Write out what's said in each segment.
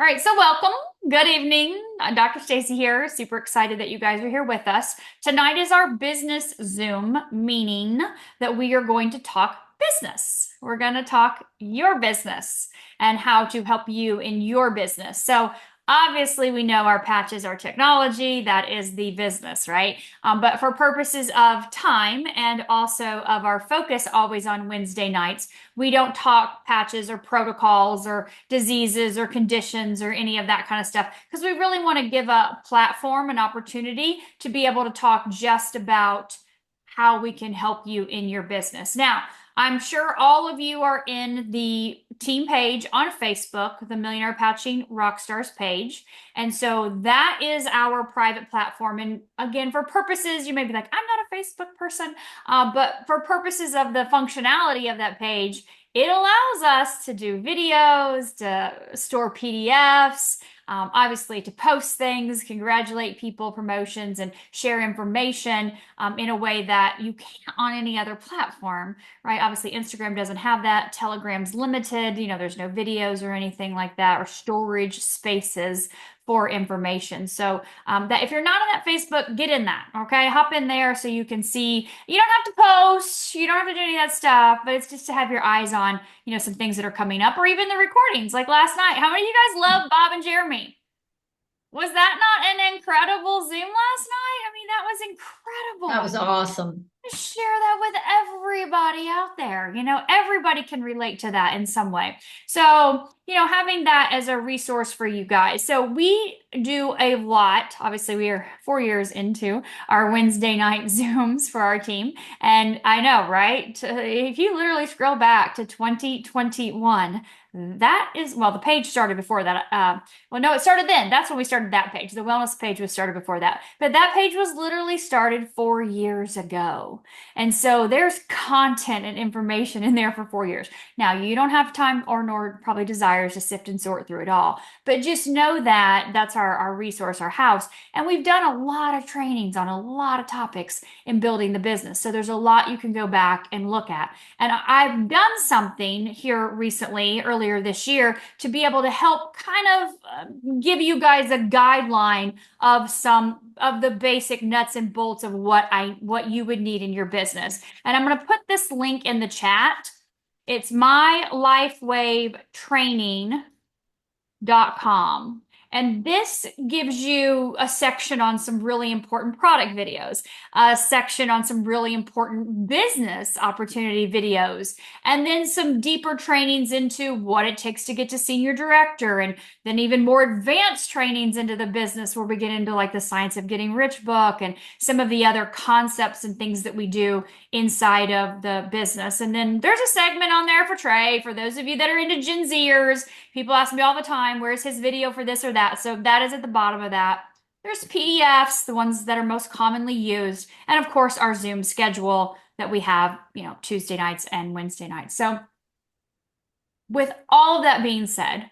All right, so welcome. Good evening. Dr. Stacy here. Super excited that you guys are here with us. Tonight is our business Zoom, meaning that we are going to talk business. We're going to talk your business and how to help you in your business. So obviously, we know our patches are technology. That is the business, right? But for purposes of time and also of our focus always on Wednesday nights, we don't talk patches or protocols or diseases or conditions or any of that kind of stuff because we really want to give a platform, an opportunity to be able to talk just about how we can help you in your business. Now, I'm sure all of you are in the team page on Facebook, the Millionaire Patching Rockstars page. And so that is our private platform. And again, for purposes, you may be like, I'm not a Facebook person, but for purposes of the functionality of that page, it allows us to do videos, to store PDFs, obviously to post things, congratulate people, promotions, and share information in a way that you can't on any other platform, right? Obviously, Instagram doesn't have that. Telegram's limited. There's no videos or anything like that or storage spaces for information. So that if you're not on that Facebook, get in that, okay? Hop in there so you can see. You don't have to post, you don't have to do any of that stuff, but it's just to have your eyes on, some things that are coming up or even the recordings like last night. How many of you guys love Bob and Jeremy? Was that not an incredible Zoom last night? I mean, that was That incredible. was awesome. Share that with everybody out there. Everybody can relate to that in some way. So, having that as a resource for you guys. So, we do a lot. Obviously, we are 4 years into our Wednesday night Zooms for our team. And I know, right? If you literally scroll back to 2021, that is, well, the page started before that. Well, no, it started then. That's when we started that page. The wellness page was started before that. But that page was literally started 4 years ago. And so there's content and information in there for 4 years. Now, you don't have time or nor probably desires to sift and sort through it all. But just know that that's our resource, our house. And we've done a lot of trainings on a lot of topics in building the business. So there's a lot you can go back and look at. And I've done something here recently, earlier this year, to be able to help kind of give you guys a guideline of some of the basic nuts and bolts of what you would need in your business. And I'm going to put this link in the chat. It's mylifewavetraining.com. And this gives you a section on some really important product videos, a section on some really important business opportunity videos, and then some deeper trainings into what it takes to get to senior director, and then even more advanced trainings into the business where we get into like the Science of Getting Rich book and some of the other concepts and things that we do inside of the business. And then there's a segment on there for Trey, for those of you that are into Gen Zers. People ask me all the time, where's his video for this or that? So that is at the bottom of that. There's PDFs, the ones that are most commonly used, and of course our Zoom schedule that we have, Tuesday nights and Wednesday nights. So with all of that being said,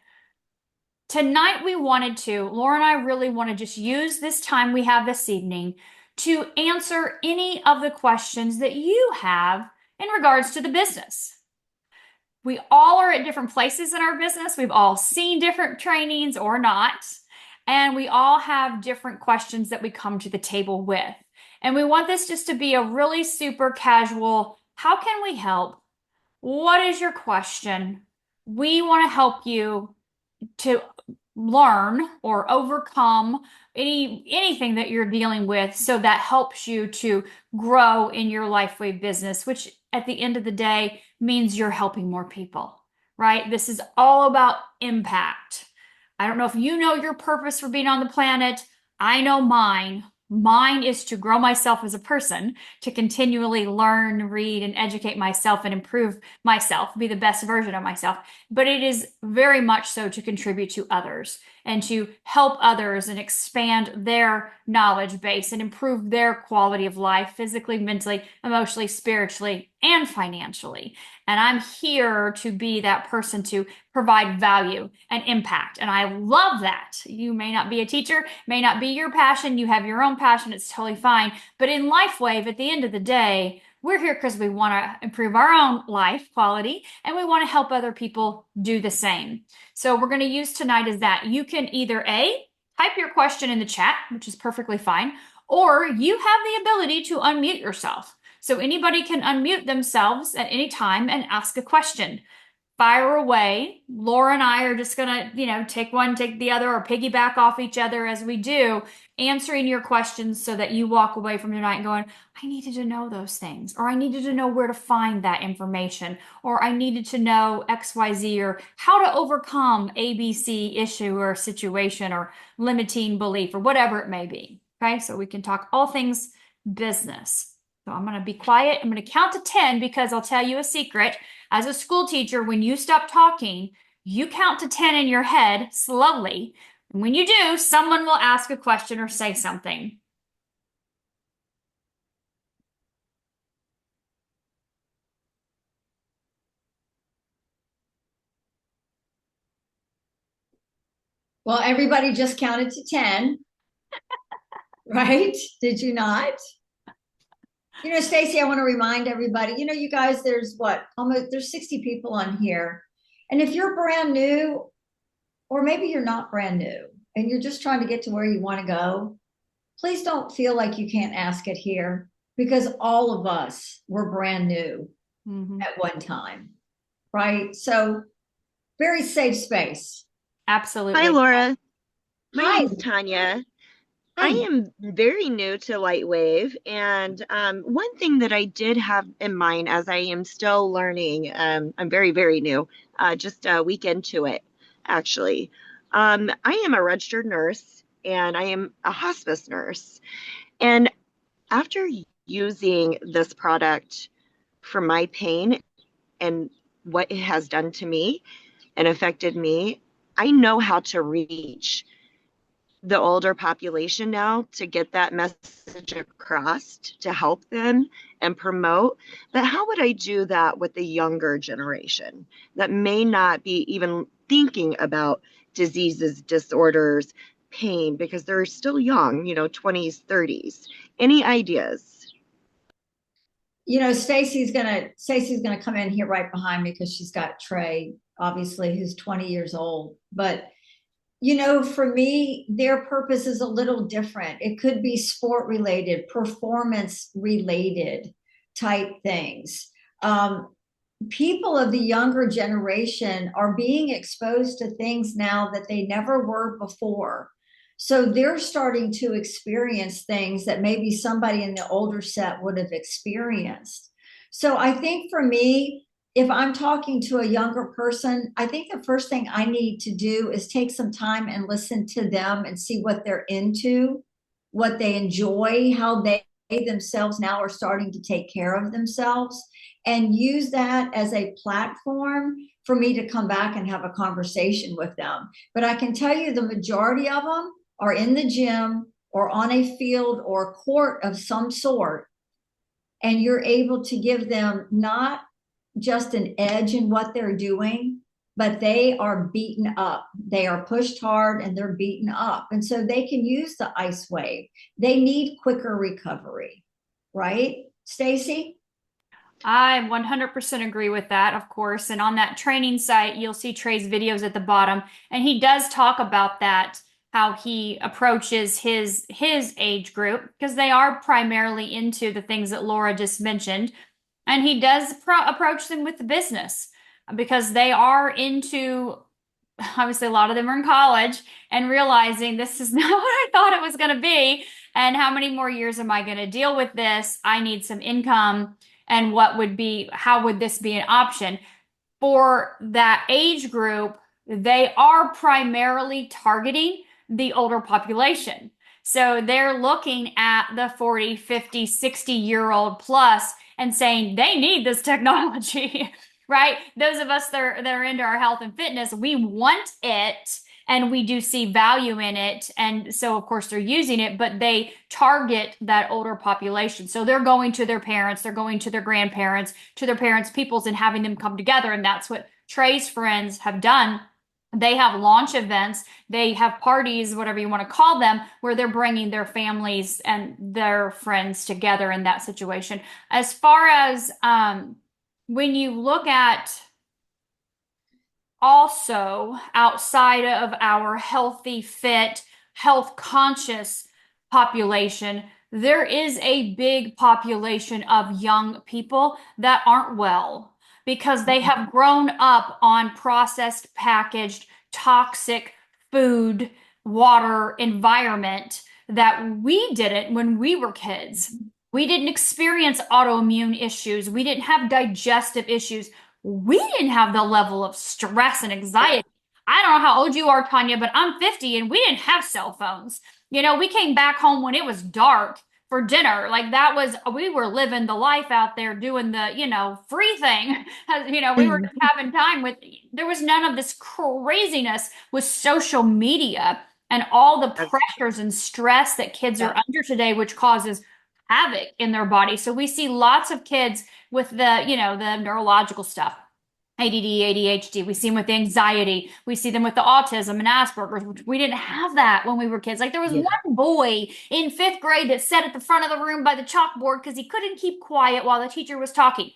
tonight Laura and I really want to just use this time we have this evening to answer any of the questions that you have in regards to the business. We all are at different places in our business. We've all seen different trainings or not. And we all have different questions that we come to the table with. And we want this just to be a really super casual, how can we help? What is your question? We want to help you to learn or overcome anything that you're dealing with so that helps you to grow in your Lifewave business, which at the end of the day means you're helping more people, right? This is all about impact. I don't know if you know your purpose for being on the planet. I know mine. Mine is to grow myself as a person, to continually learn, read, and educate myself and improve myself, be the best version of myself. But it is very much so to contribute to others and to help others and expand their knowledge base and improve their quality of life, physically, mentally, emotionally, spiritually, and financially. And I'm here to be that person to provide value and impact. And I love that. You may not be a teacher, may not be your passion. You have your own passion. It's totally fine. But in Lifewave, at the end of the day, We're here because we want to improve our own life quality and we want to help other people do the same. So we're going to use tonight is that you can either A, type your question in the chat, which is perfectly fine, or you have the ability to unmute yourself. So anybody can unmute themselves at any time and ask a question. Fire away. Laura and I are just gonna, take one, take the other, or piggyback off each other as we do, answering your questions so that you walk away from tonight going, I needed to know those things, or I needed to know where to find that information, or I needed to know XYZ, or how to overcome ABC issue or situation or limiting belief or whatever it may be. Okay, so we can talk all things business. So I'm going to be quiet. I'm going to count to 10 because I'll tell you a secret. As a school teacher, when you stop talking, you count to 10 in your head slowly. And when you do, someone will ask a question or say something. Well, everybody just counted to 10, right? Did you not? Stacy, I want to remind everybody, you guys, there's what, almost there's 60 people on here. And if you're brand new, or maybe you're not brand new and you're just trying to get to where you want to go, please don't feel like you can't ask it here because all of us were brand new at one time, right? So, very safe space. Absolutely. Hi, Laura. My Hi. name's Tanya. I Hi. am very new to Lightwave, and one thing that I did have in mind as I am still learning, I'm very, very new, just a week into it, actually. I am a registered nurse, and I am a hospice nurse. And after using this product for my pain and what it has done to me and affected me, I know how to reach the older population now to get that message across to help them and promote. But how would I do that with the younger generation that may not be even thinking about diseases, disorders, pain because they're still young, 20s, 30s? Any ideas? Stacy's gonna come in here right behind me because she's got Trey, obviously, who's 20 years old. But for me, their purpose is a little different. It could be sport related, performance related type things. People of the younger generation are being exposed to things now that they never were before. So they're starting to experience things that maybe somebody in the older set would have experienced. So I think for me, if I'm talking to a younger person, I think the first thing I need to do is take some time and listen to them and see what they're into, what they enjoy, how they themselves now are starting to take care of themselves, and use that as a platform for me to come back and have a conversation with them. But I can tell you the majority of them are in the gym or on a field or court of some sort, and you're able to give them not just an edge in what they're doing, but they are beaten up. They are pushed hard and they're beaten up. And so they can use the ice wave. They need quicker recovery, right? Stacy? I 100% agree with that, of course. And on that training site, you'll see Trey's videos at the bottom. And he does talk about that, how he approaches his age group, because they are primarily into the things that Laura just mentioned. And he does approach them with the business because they are into, obviously, a lot of them are in college and realizing this is not what I thought it was going to be. And how many more years am I going to deal with this? I need some income. And how would this be an option? For that age group, they are primarily targeting the older population. So they're looking at the 40, 50, 60-year-old plus and saying they need this technology, right? Those of us that are into our health and fitness, we want it and we do see value in it. And so, of course, they're using it, but they target that older population. So they're going to their parents, they're going to their grandparents, to their parents' peoples and having them come together. And that's what Trey's friends have done They have launch events, they have parties, whatever you want to call them, where they're bringing their families and their friends together in that situation. As far as when you look at also outside of our healthy, fit, health conscious population, there is a big population of young people that aren't well because they have grown up on processed, packaged, toxic food, water environment that we didn't when we were kids. We didn't experience autoimmune issues. We didn't have digestive issues. We didn't have the level of stress and anxiety. I don't know how old you are, Tanya, but I'm 50 and we didn't have cell phones. We came back home when it was dark for dinner. Like that was, we were living the life out there doing the, free thing. We were just having time with, there was none of this craziness with social media and all the That's, pressures and stress that kids are Yeah. under today, which causes havoc in their body. So we see lots of kids with the neurological stuff. ADD, ADHD. We see them with the anxiety. We see them with the autism and Asperger's, which we didn't have that when we were kids. Like there was Yeah. one boy in fifth grade that sat at the front of the room by the chalkboard because he couldn't keep quiet while the teacher was talking.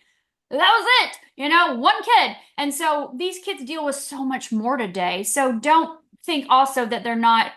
That was it, one kid. And so these kids deal with so much more today. So don't think also that they're not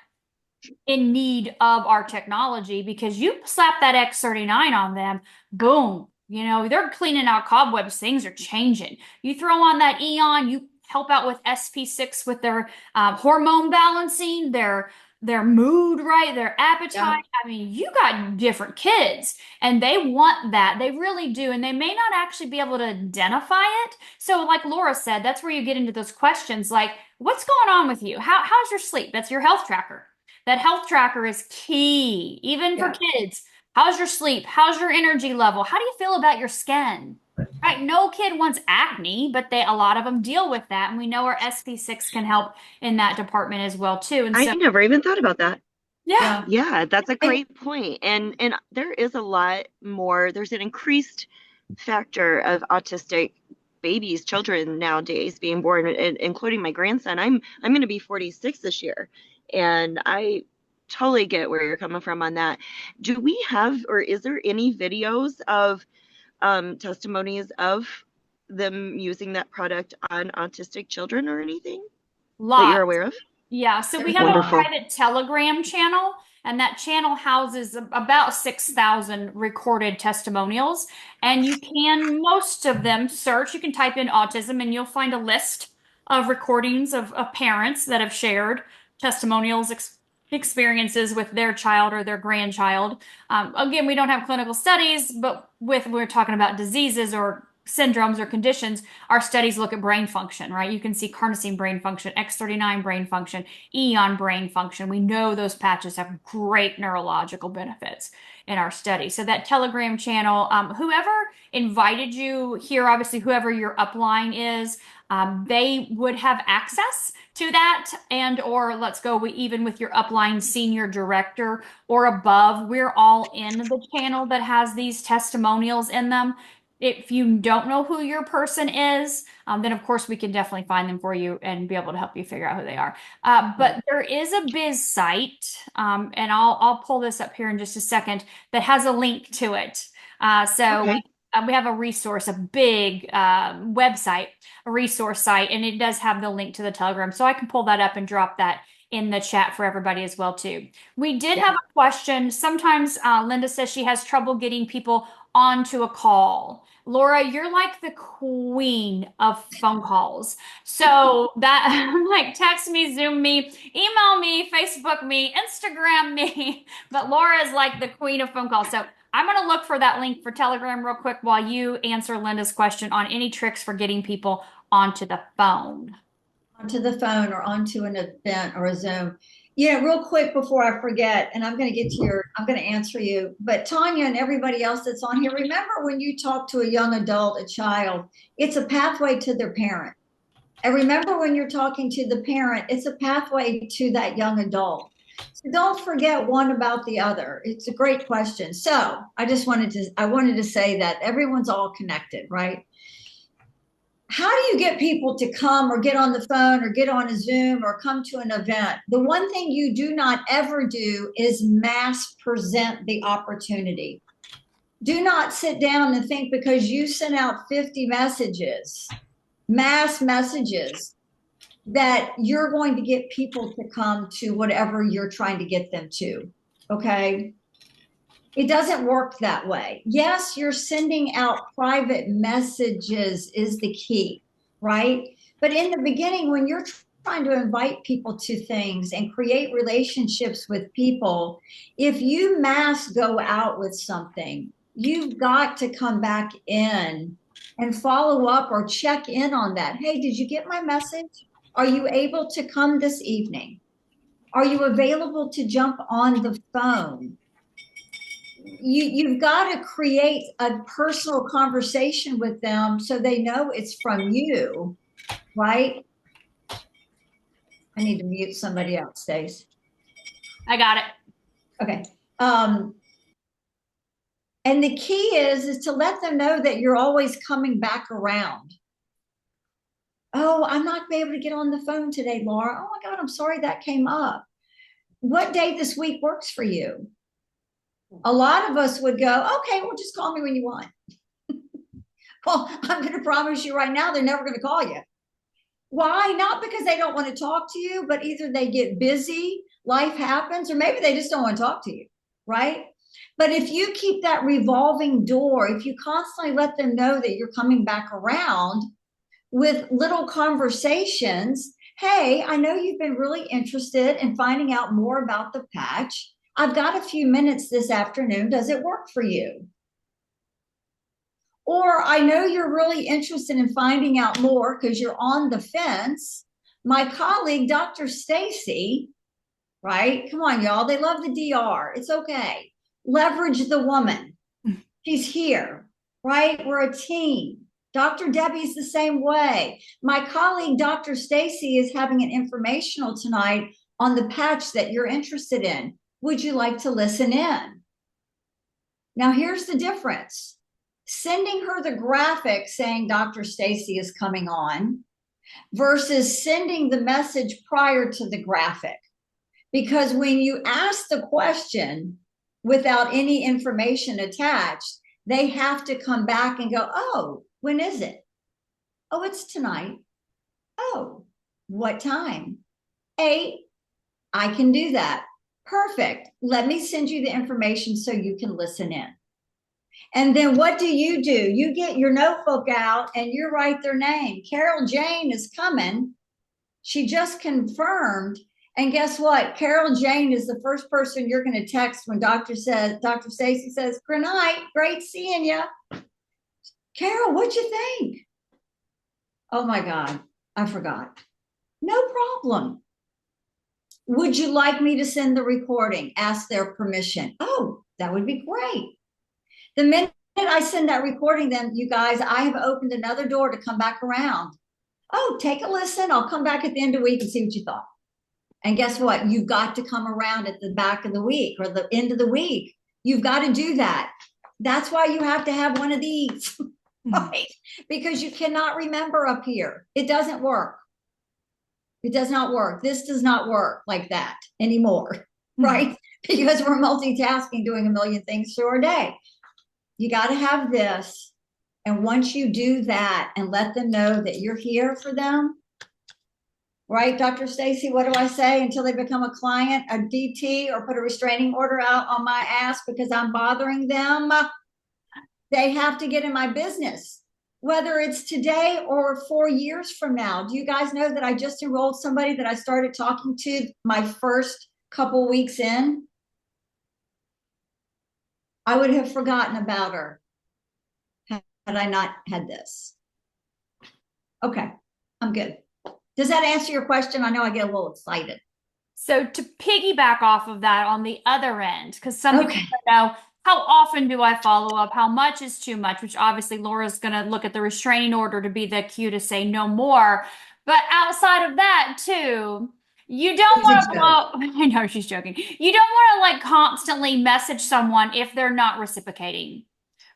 in need of our technology because you slap that X39 on them, boom, they're cleaning out cobwebs, things are changing. You throw on that Eon, you help out with SP6 with their hormone balancing, their mood, right? Their Yeah. appetite. I mean, you got different kids and they want that. They really do. And they may not actually be able to identify it. So, like Laura said, that's where you get into those questions like, what's going on with you? How's your sleep? That's your health tracker. That health tracker is key, even for Yeah. kids. How's your sleep? How's your energy level? How do you feel about your skin? Right? No kid wants acne, but a lot of them deal with that. And we know our SP6 can help in that department as well, too. And I so, never even thought about that. yeah, Yeah. Yeah, that's a And great point. And there is a lot more, there's an increased factor of autistic babies, children nowadays being born, including my grandson. I'm going to be 46 this year, and I totally get where you're coming from on that. Do we have, or is there any videos of testimonies of them using that product on autistic children or anything that you're lots. aware of? Yeah, so we there's a have a lot. Wonderful. private Telegram channel, and that channel houses about 6,000 recorded testimonials. And you can, most of them, search. You can type in autism, and you'll find a list of recordings of parents that have shared testimonials, experiences with their child or their grandchild. Again, we don't have clinical studies, but we're talking about diseases or syndromes or conditions, our studies look at brain function, right? You can see carnosine brain function, X39 brain function, Eon brain function. We know those patches have great neurological benefits in our study. So that Telegram channel, whoever invited you here, obviously whoever your upline is, they would have access to that, and or let's go even with your upline senior director or above. We're all in the channel that has these testimonials in them. If you don't know who your person is, then of course we can definitely find them for you and be able to help you figure out who they are. But there is a biz site, and I'll pull this up here in just a second that has a link to it. So Okay. we have a resource, a big website, a resource site, and it does have the link to the Telegram. So I can pull that up and drop that in the chat for everybody as well too. We did Yeah. have a question. Sometimes Linda says she has trouble getting people onto a call. Laura, you're like the queen of phone calls. So that like text me, Zoom me, email me, Facebook me, Instagram me. But Laura is like the queen of phone calls. So I'm going to look for that link for Telegram real quick while you answer Linda's question on any tricks for getting people onto the phone. Onto the phone or onto an event or a Zoom. Real quick before I forget, and I'm going to answer you, but Tanya and everybody else that's on here, remember when you talk to a young adult, a child, it's a pathway to their parent. And remember when you're talking to the parent, it's a pathway to that young adult. So don't forget one about the other. It's a great question. So I wanted to say that everyone's all connected, right? how do you get people to come or get on the phone or get on a Zoom or come to an event? The one thing you do not ever do is mass present the opportunity. Do not sit down and think because you sent out 50 messages, mass messages, that you're going to get people to come to whatever you're trying to get them to. Okay. It doesn't work that way. Yes, you're sending out private messages is the key, right? But in the beginning, when you're trying to invite people to things and create relationships with people, if you mass go out with something, you've got to come back in and follow up or check in on that. Hey, did you get my message? Are you able to come this evening? Are you available to jump on the phone? You've got to create a personal conversation with them so they know it's from you, right? I need to mute somebody else, Stace. I got it. Okay. And the key is to let them know that you're always coming back around. Oh, I'm not gonna be able to get on the phone today, Laura. Oh my God, I'm sorry that came up. What day this week works for you? A lot of us would go, okay, well, just call me when you want. Well, I'm going to promise you right now, they're never going to call you. Why? Not because they don't want to talk to you, but either they get busy, life happens, or maybe they just don't want to talk to you, right? But if you keep that revolving door, if you constantly let them know that you're coming back around with little conversations, hey, I know you've been really interested in finding out more about the patch. I've got a few minutes this afternoon. Does it work for you? Or I know you're really interested in finding out more because you're on the fence. My colleague, Dr. Stacy, right? Come on, y'all. They love the DR. It's okay. Leverage the woman. She's here, right? We're a team. Dr. Debbie's the same way. My colleague, Dr. Stacy, is having an informational tonight on the patch that you're interested in. Would you like to listen in? Now, here's the difference. Sending her the graphic saying Dr. Stacy is coming on versus sending the message prior to the graphic. Because when you ask the question without any information attached, they have to come back and go, oh, when is it? Oh, it's tonight. Oh, what time? 8. I can do that. Perfect. Let me send you the information so you can listen in. And then what do? You get your notebook out and you write their name. Carol Jane is coming. She just confirmed. And guess what? Carol Jane is the first person you're going to text when Dr. Stacy says, good night, great seeing you. Carol, what'd you think? Oh my God, I forgot. No problem. Would you like me to send the recording? Ask their permission. Oh, that would be great. The minute I send that recording, then you guys, I have opened another door to come back around. Oh, take a listen. I'll come back at the end of the week and see what you thought. And guess what? You've got to come around at the back of the week or the end of the week. You've got to do that. That's why you have to have one of these, right? Because you cannot remember up here. It doesn't work. It does not work. This does not work like that anymore, right? Because we're multitasking, doing a million things through our day. You got to have this. And once you do that and let them know that you're here for them, right, Dr. Stacy, what do I say? Until they become a client, a DT, or put a restraining order out on my ass because I'm bothering them, they have to get in my business, whether it's today or 4 years from now. Do you guys know that I just enrolled somebody that I started talking to my first couple weeks in? I would have forgotten about her had I not had this. Okay, I'm good. Does that answer your question? I know I get a little excited. So to piggyback off of that on the other end, because some people don't know, how often do I follow up? How much is too much? Which obviously Laura's going to look at the restraining order to be the cue to say no more. But outside of that too, you don't want to blow, I know she's joking. You don't want to like constantly message someone if they're not reciprocating,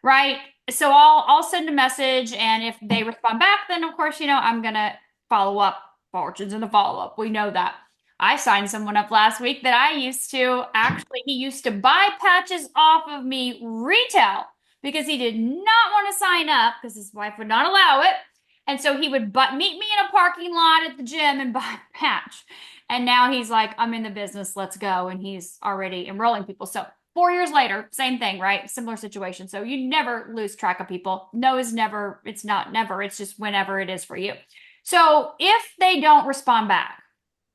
right? so I'll send a message, and if they respond back, then of course, I'm gonna follow up. Fortunes in the follow up. We know that. I signed someone up last week that I used to actually, he used to buy patches off of me retail because he did not want to sign up because his wife would not allow it. And so he would meet me in a parking lot at the gym and buy a patch. And now he's like, I'm in the business, let's go. And he's already enrolling people. So 4 years later, same thing, right? Similar situation. So you never lose track of people. No is never, it's not never, it's just whenever it is for you. So if they don't respond back,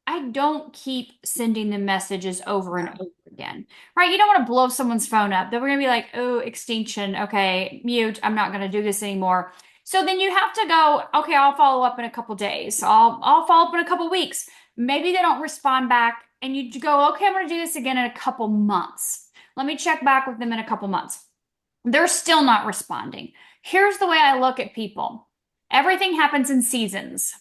I don't keep sending them messages over and over again, right? You don't want to blow someone's phone up. Then we're going to be like, oh, extinction. Okay, mute. I'm not going to do this anymore. So then you have to go, okay, I'll follow up in a couple days. I'll follow up in a couple weeks. Maybe they don't respond back and you go, okay, I'm going to do this again in a couple months. Let me check back with them in a couple months. They're still not responding. Here's the way I look at people. Everything happens in seasons.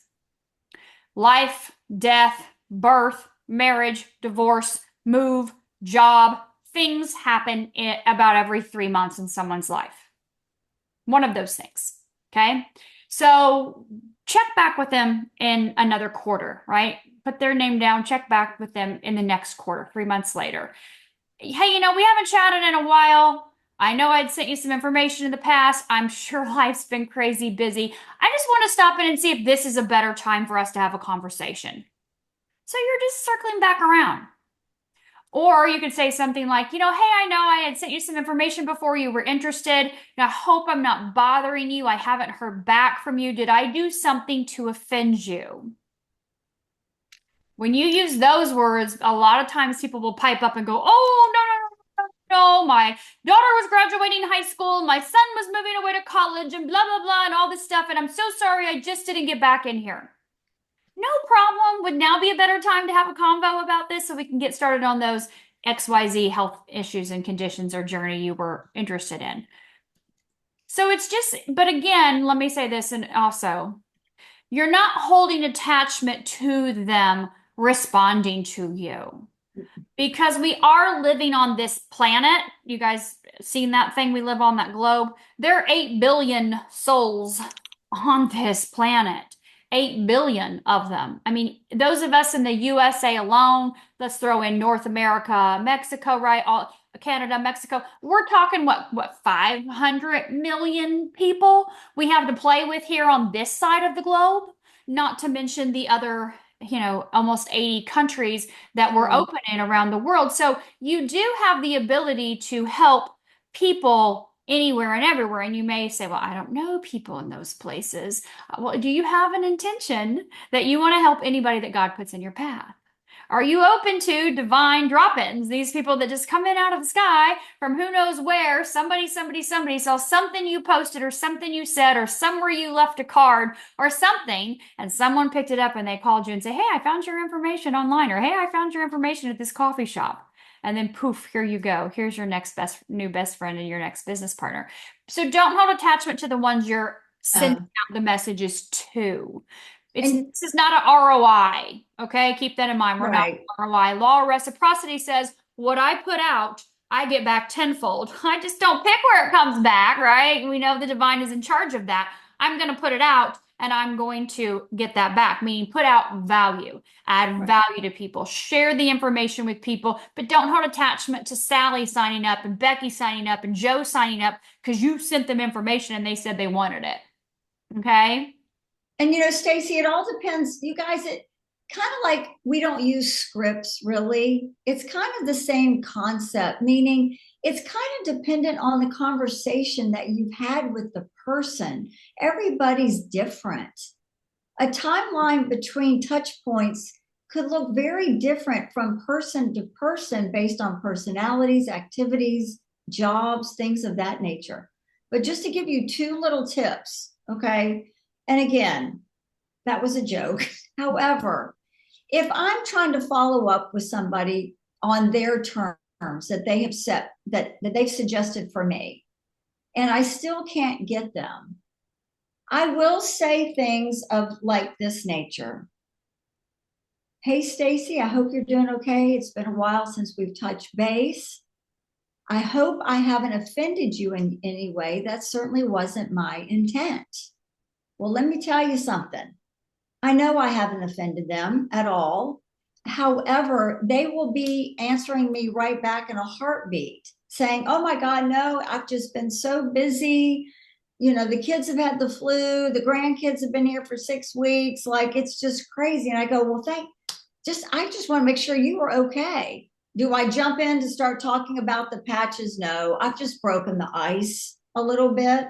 Life, death, birth, marriage, divorce, move, job. Things happen about every 3 months in someone's life. One of those things. Okay. So check back with them in another quarter, right? Put their name down, check back with them in the next quarter, 3 months later. Hey, we haven't chatted in a while. I know I'd sent you some information in the past. I'm sure life's been crazy busy. I just want to stop in and see if this is a better time for us to have a conversation. So you're just circling back around. Or you could say something like, hey, I know I had sent you some information before you were interested. I hope I'm not bothering you. I haven't heard back from you. Did I do something to offend you? When you use those words, a lot of times people will pipe up and go, oh, no, no, no, no, my daughter was graduating high school, my son was moving away to college, and blah, blah, blah, and all this stuff, and I'm so sorry I just didn't get back in here. No problem. Would now be a better time to have a convo about this so we can get started on those XYZ health issues and conditions or journey you were interested in. So it's just, but again, let me say this, and also, you're not holding attachment to them responding to you because we are living on this planet. You guys seen that thing? We live on that globe. There are 8 billion souls on this planet. 8 billion of them. I mean, those of us in the USA alone, let's throw in North America, Mexico, right? All Canada, Mexico. We're talking what 500 million people we have to play with here on this side of the globe, not to mention the other, almost 80 countries that we're open in around the world. So you do have the ability to help people anywhere and everywhere. And you may say, well, I don't know people in those places. Well, do you have an intention that you want to help anybody that God puts in your path? Are you open to divine drop-ins? These people that just come in out of the sky from who knows where, somebody saw something you posted or something you said or somewhere you left a card or something, and someone picked it up and they called you and say, hey, I found your information online, or hey, I found your information at this coffee shop. And then poof, here you go. Here's your new best friend and your next business partner. So don't hold attachment to the ones you're sending out the messages to. This is not an ROI. Okay. Keep that in mind. We're not ROI. Law of reciprocity says what I put out, I get back tenfold. I just don't pick where it comes back, right? We know the divine is in charge of that. I'm going to put it out and I'm going to get that back, meaning put out value, add value to people, share the information with people, but don't hold attachment to Sally signing up and Becky signing up and Joe signing up because you sent them information and they said they wanted it. Okay. And Stacy, it all depends. You guys, it kind of like we don't use scripts really. It's kind of the same concept, meaning it's kind of dependent on the conversation that you've had with the person. Everybody's different. A timeline between touch points could look very different from person to person based on personalities, activities, jobs, things of that nature. But just to give you 2 little tips, okay? And again, that was a joke. However, if I'm trying to follow up with somebody on their terms that they have set, that they've suggested for me, and I still can't get them, I will say things of like this nature. Hey, Stacy, I hope you're doing okay. It's been a while since we've touched base. I hope I haven't offended you in any way. That certainly wasn't my intent. Well, let me tell you something. I know I haven't offended them at all. However, they will be answering me right back in a heartbeat, saying, "Oh my God, no, I've just been so busy. You know, the kids have had the flu, the grandkids have been here for 6 weeks. Like, it's just crazy." And I go, "Well, I just want to make sure you are okay." Do I jump in to start talking about the patches? No, I've just broken the ice a little bit.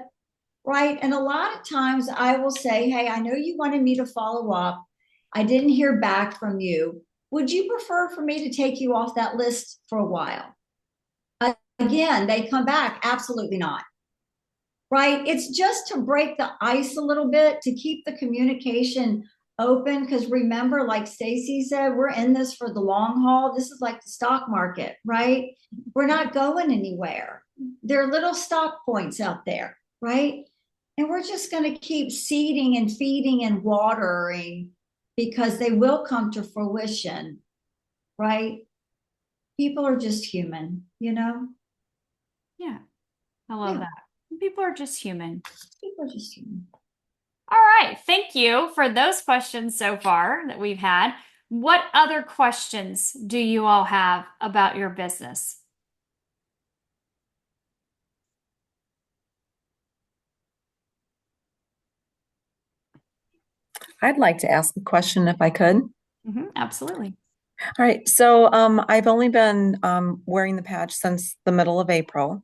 Right. And a lot of times I will say, "Hey, I know you wanted me to follow up. I didn't hear back from you. Would you prefer for me to take you off that list for a while?" Again, they come back, "Absolutely not." Right. It's just to break the ice a little bit, to keep the communication open. Because remember, like Stacy said, we're in this for the long haul. This is like the stock market, right? We're not going anywhere. There are little stock points out there, right? And we're just going to keep seeding and feeding and watering because they will come to fruition, right? People are just human, you know? Yeah, I love Yeah, that. People are just human. people are just human. All right. Thank you for those questions so far that we've had. What other questions do you all have about your business? I'd like to ask a question if I could. Absolutely. All right, so I've only been wearing the patch since the middle of April,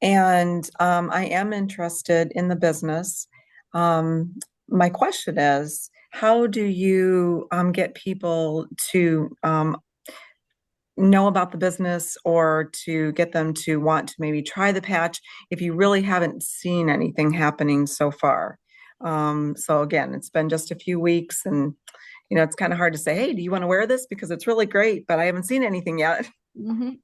and I am interested in the business. My question is, how do you get people to know about the business or to get them to want to maybe try the patch if you really haven't seen anything happening so far? So again, it's been just a few weeks and it's kind of hard to say, "Hey, do you want to wear this?" Because it's really great, but I haven't seen anything yet.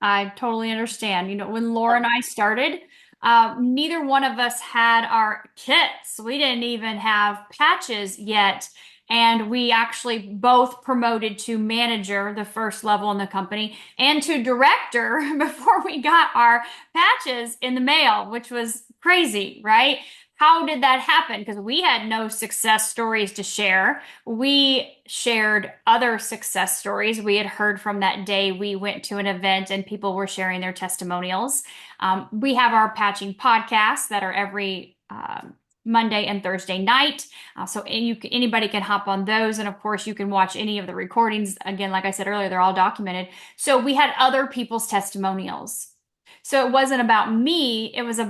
I totally understand. You know, when Laura and I started, neither one of us had our kits. We didn't even have patches yet. And we actually both promoted to manager, the first level in the company, and to director before we got our patches in the mail, which was crazy, right? How did that happen? Because we had no success stories to share. We shared other success stories we had heard from that day we went to an event and people were sharing their testimonials. We have our patching podcasts that are every Monday and Thursday night. So anybody can hop on those. And of course, you can watch any of the recordings. Again, like I said earlier, they're all documented. So we had other people's testimonials. So it wasn't about me, and it wasn't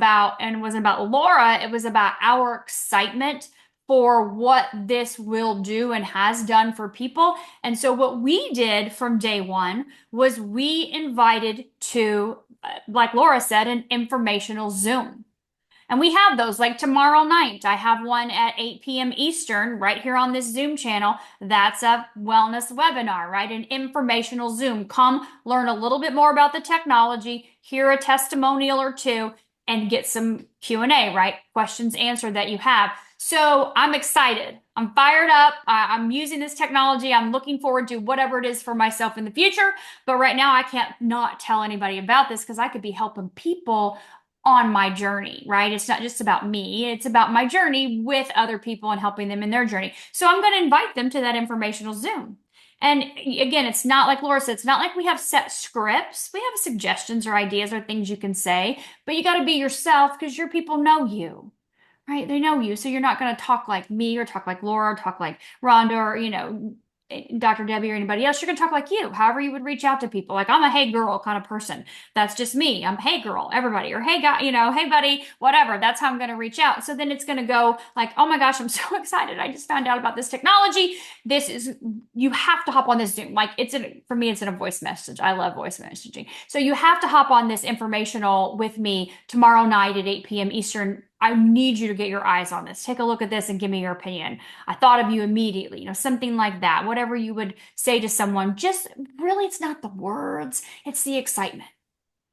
about Laura, it was about our excitement for what this will do and has done for people. And so what we did from day one was we invited to, like Laura said, an informational Zoom. And we have those like tomorrow night. I have one at 8 p.m. Eastern right here on this Zoom channel. That's a wellness webinar, right? An informational Zoom. Come learn a little bit more about the technology, hear a testimonial or two, and get some Q&A, right? Questions answered that you have. So I'm excited. I'm fired up. I'm using this technology. I'm looking forward to whatever it is for myself in the future. But right now, I can't not tell anybody about this because I could be helping people on my journey, right? It's not just about me, it's about my journey with other people and helping them in their journey. So I'm going to invite them to that informational Zoom. And again, it's not like Laura said, it's not like we have set scripts. We have suggestions or ideas or things you can say, but you got to be yourself because your people know you, right? They know you. So you're not going to talk like me or talk like Laura or talk like Rhonda or, Dr. Debbie or anybody else. You're going to talk like you, however you would reach out to people. Like I'm a hey girl kind of person. That's just me. I'm hey girl, everybody, or hey guy, hey buddy, whatever. That's how I'm going to reach out. So then it's going to go like, oh my gosh, I'm so excited. I just found out about this technology. You have to hop on this Zoom. Like for me, it's in a voice message. I love voice messaging. So you have to hop on this informational with me tomorrow night at 8 p.m. Eastern. I need you to get your eyes on this. Take a look at this and give me your opinion. I thought of you immediately, something like that. Whatever you would say to someone, just really, it's not the words, it's the excitement.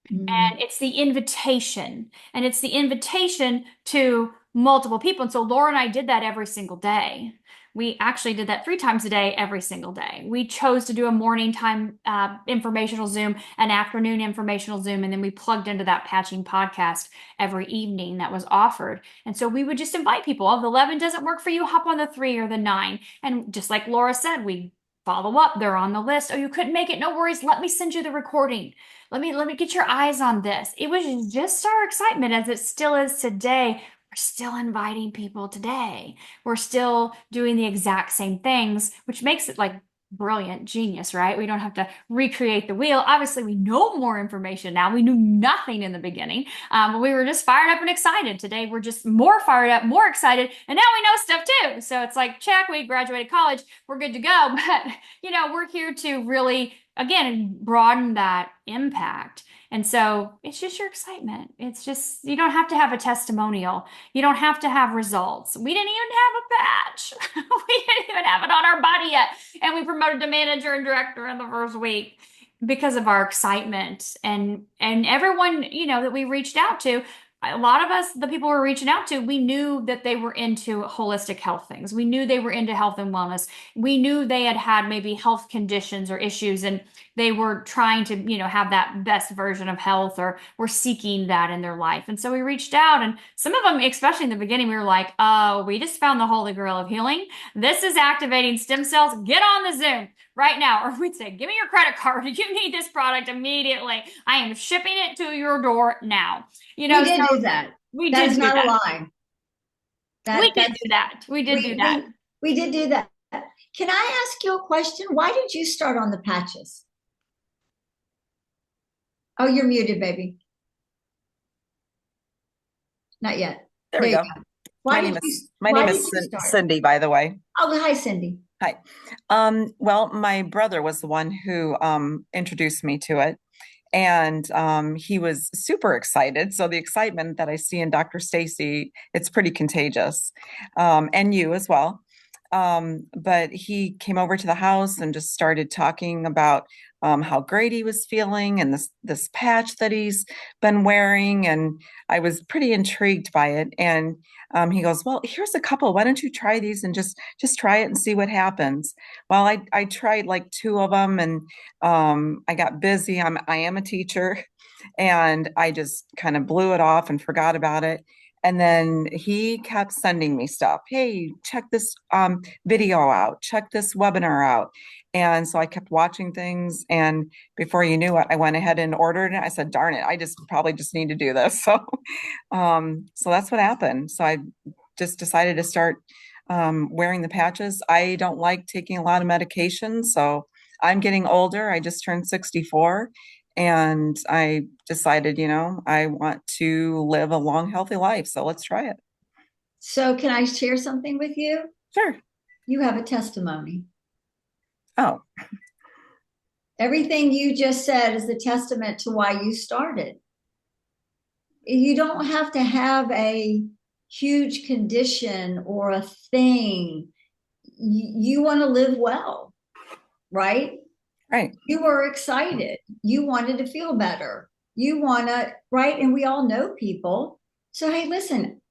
And it's the invitation. And it's the invitation to multiple people. And so Laura and I did that every single day. We actually did that 3 times a day, every single day. We chose to do a morning time informational Zoom, an afternoon informational Zoom, and then we plugged into that patching podcast every evening that was offered. And so we would just invite people. If the 11 doesn't work for you, hop on the 3 or the 9. And just like Laura said, we follow up. They're on the list. Oh, you couldn't make it? No worries. Let me send you the recording. Let me get your eyes on this. It was just our excitement, as it still is today. We're still inviting people today. We're still doing the exact same things, which makes it like brilliant, genius, right? We don't have to recreate the wheel. Obviously, we know more information now. We knew nothing in the beginning, but we were just fired up and excited. Today, we're just more fired up, more excited, and now we know stuff too. So it's like, check, we graduated college, we're good to go. But, we're here to really, again, broaden that impact. And so it's just your excitement. It's just, you don't have to have a testimonial. You don't have to have results. We didn't even have a patch. We didn't even have it on our body yet. And we promoted to manager and director in the first week because of our excitement. And everyone, that we reached out to, a lot of us, the people we're reaching out to, we knew that they were into holistic health things. We knew they were into health and wellness. We knew they had maybe health conditions or issues, and they were trying to, have that best version of health, or were seeking that in their life. And so we reached out, and some of them, especially in the beginning, we were like, oh, we just found the holy grail of healing. This is activating stem cells. Get on the Zoom right now. Or we'd say, give me your credit card. You need this product immediately. I am shipping it to your door now. We did do that. We That did is do not that. a lie. We did do that. We did do that. We did do that. Can I ask you a question? Why did you start on the patches? Oh, you're muted, baby. Not yet. There we you go. My name is Cindy, by the way. Oh, hi, Cindy. Hi. Well, my brother was the one who introduced me to it, and he was super excited. So the excitement that I see in Dr. Stacy, it's pretty contagious, and you as well. But he came over to the house and just started talking about how great he was feeling, and this patch that he's been wearing, and I was pretty intrigued by it. And he goes, "Well, here's a couple. Why don't you try these and just try it and see what happens?" Well, I tried like 2 of them, and I got busy. I am a teacher, and I just kind of blew it off and forgot about it. And then he kept sending me stuff. Hey, check this video out. Check this webinar out. And so I kept watching things. And before you knew it, I went ahead and ordered it. I said, darn it, I probably just need to do this. So that's what happened. So I just decided to start wearing the patches. I don't like taking a lot of medication. So I'm getting older. I just turned 64. And I decided, I want to live a long, healthy life. So let's try it. So can I share something with you? Sure. You have a testimony. Oh. Everything you just said is a testament to why you started. You don't have to have a huge condition or a thing. You want to live well, right? Right. You were excited. You wanted to feel better. You want to, right? And we all know people. So, hey, listen,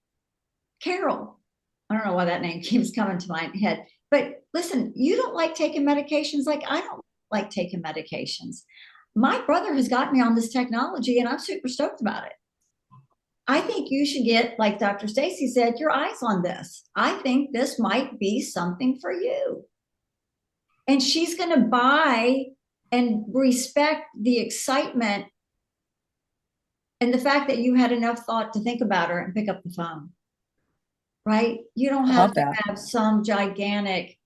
Carol, I don't know why that name keeps coming to my head, but listen, you don't like taking medications like I don't like taking medications. My brother has got me on this technology, and I'm super stoked about it. I think you should get, like Dr. Stacy said, your eyes on this. I think this might be something for you. And she's going to buy and respect the excitement and the fact that you had enough thought to think about her and pick up the phone, right? You don't have to have some gigantic,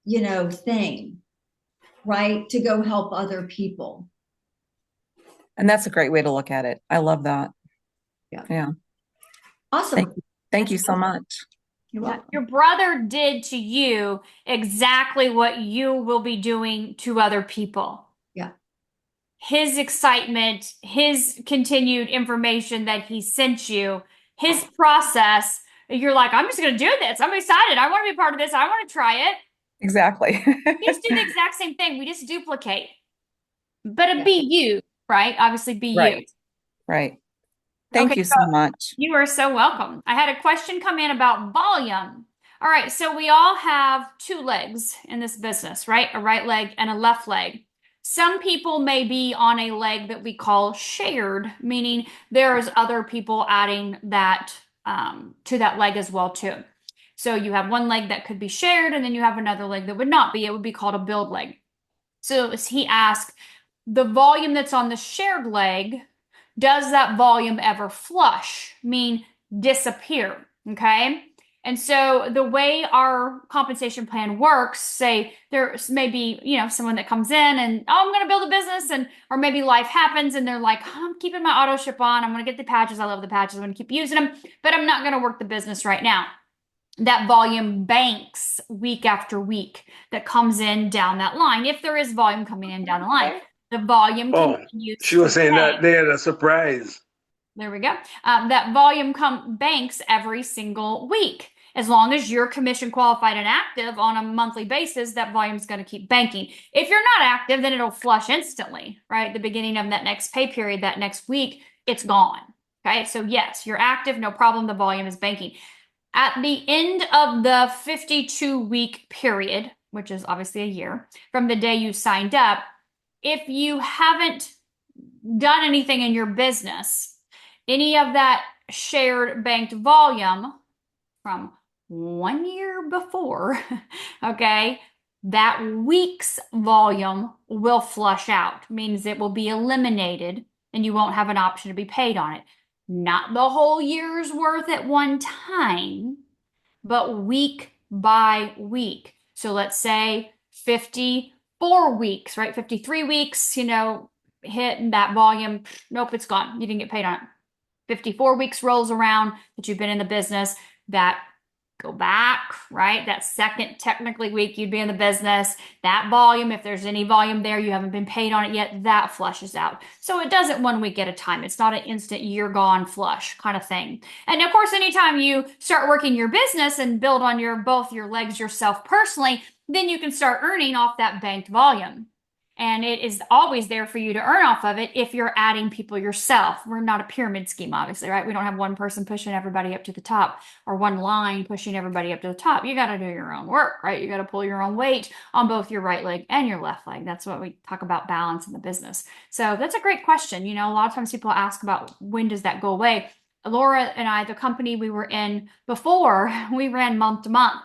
thing, right, to go help other people. And that's a great way to look at it. I love that. Yeah. Awesome. Thank you so much. You're welcome. Your brother did to you exactly what you will be doing to other people. Yeah. His excitement, his continued information that he sent you, his process, you're like, I'm just going to do this. I'm excited. I want to be part of this. I want to try it. Exactly. We just do the exact same thing. We just duplicate. But it be you, right? Obviously be you. Right. Thank you so much. You are so welcome. I had a question come in about volume. All right, so we all have two legs in this business, right? A right leg and a left leg. Some people may be on a leg that we call shared, meaning there's other people adding that to that leg as well too. So you have one leg that could be shared, and then you have another leg that would not be. It would be called a build leg. So as he asked, the volume that's on the shared leg, does that volume ever flush, mean disappear? Okay. And so the way our compensation plan works, say there's maybe, someone that comes in and, oh, I'm going to build a business and, or maybe life happens and they're like, oh, I'm keeping my auto ship on. I'm going to get the patches. I love the patches. I'm going to keep using them, but I'm not going to work the business right now. That volume banks week after week that comes in down that line. If there is volume coming in down the line, the volume Oh, continues she to was saying that bank. they had a surprise. There we go. That volume banks every single week. As long as you're commission qualified and active on a monthly basis, that volume is going to keep banking. If you're not active, then it'll flush instantly, right? At the beginning of that next pay period, that next week, it's gone. Okay. So yes, you're active, no problem. The volume is banking. At the end of the 52-week period, which is obviously a year from the day you signed up, if you haven't done anything in your business, any of that shared banked volume from 1 year before, okay, that week's volume will flush out, means it will be eliminated and you won't have an option to be paid on it. Not the whole year's worth at one time, but week by week. So let's say 54 weeks, right? 53 weeks, hit that volume. Nope, it's gone. You didn't get paid on it. 54 weeks rolls around that you've been in the business, that go back, right? That second technically week you'd be in the business, that volume, if there's any volume there, you haven't been paid on it yet, that flushes out. So it does it 1 week at a time. It's not an instant year gone flush kind of thing. And of course, anytime you start working your business and build on both your legs yourself personally, then you can start earning off that banked volume. And it is always there for you to earn off of it if you're adding people yourself. We're not a pyramid scheme, obviously, right? We don't have one person pushing everybody up to the top or one line pushing everybody up to the top. You got to do your own work, right? You got to pull your own weight on both your right leg and your left leg. That's what we talk about balance in the business. So that's a great question. A lot of times people ask about when does that go away? Laura and I, the company we were in before, we ran month to month,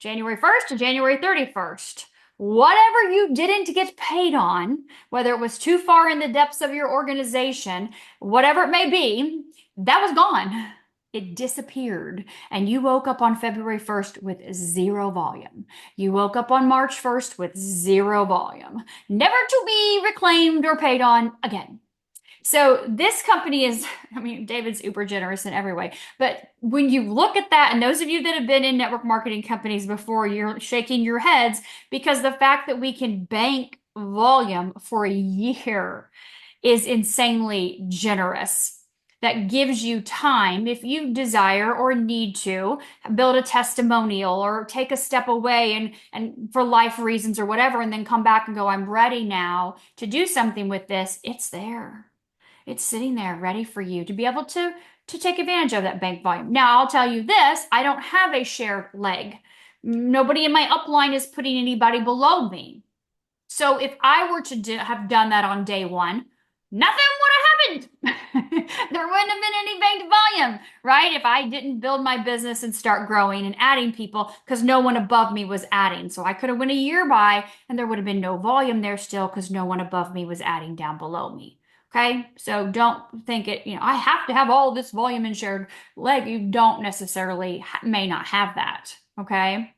January 1st to January 31st. Whatever you didn't get paid on, whether it was too far in the depths of your organization, whatever it may be, that was gone. It disappeared. And you woke up on February 1st with zero volume. You woke up on March 1st with zero volume, never to be reclaimed or paid on again. So this company is, David's uber generous in every way. But when you look at that, and those of you that have been in network marketing companies before, you're shaking your heads because the fact that we can bank volume for a year is insanely generous. That gives you time, if you desire or need to, build a testimonial or take a step away and for life reasons or whatever, and then come back and go, I'm ready now to do something with this. It's there. It's sitting there ready for you to be able to take advantage of that bank volume. Now, I'll tell you this, I don't have a shared leg. Nobody in my upline is putting anybody below me. So if I were to have done that on day one, nothing would have happened. There wouldn't have been any banked volume, right? If I didn't build my business and start growing and adding people, because no one above me was adding. So I could have went a year by and there would have been no volume there still because no one above me was adding down below me. Okay, so don't think I have to have all this volume and shared leg. You don't necessarily may not have that. Okay,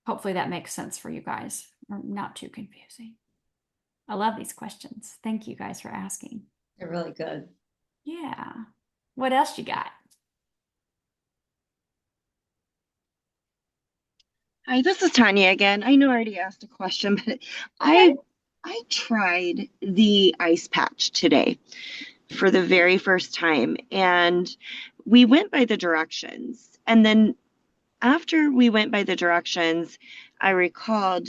hopefully that makes sense for you guys, or not too confusing. I love these questions. Thank you guys for asking. They're really good. Yeah. What else you got? Hi, this is Tanya again. I know I already asked a question, but Okay. I tried the ice patch today for the very first time, and we went by the directions. And then after we went by the directions, I recalled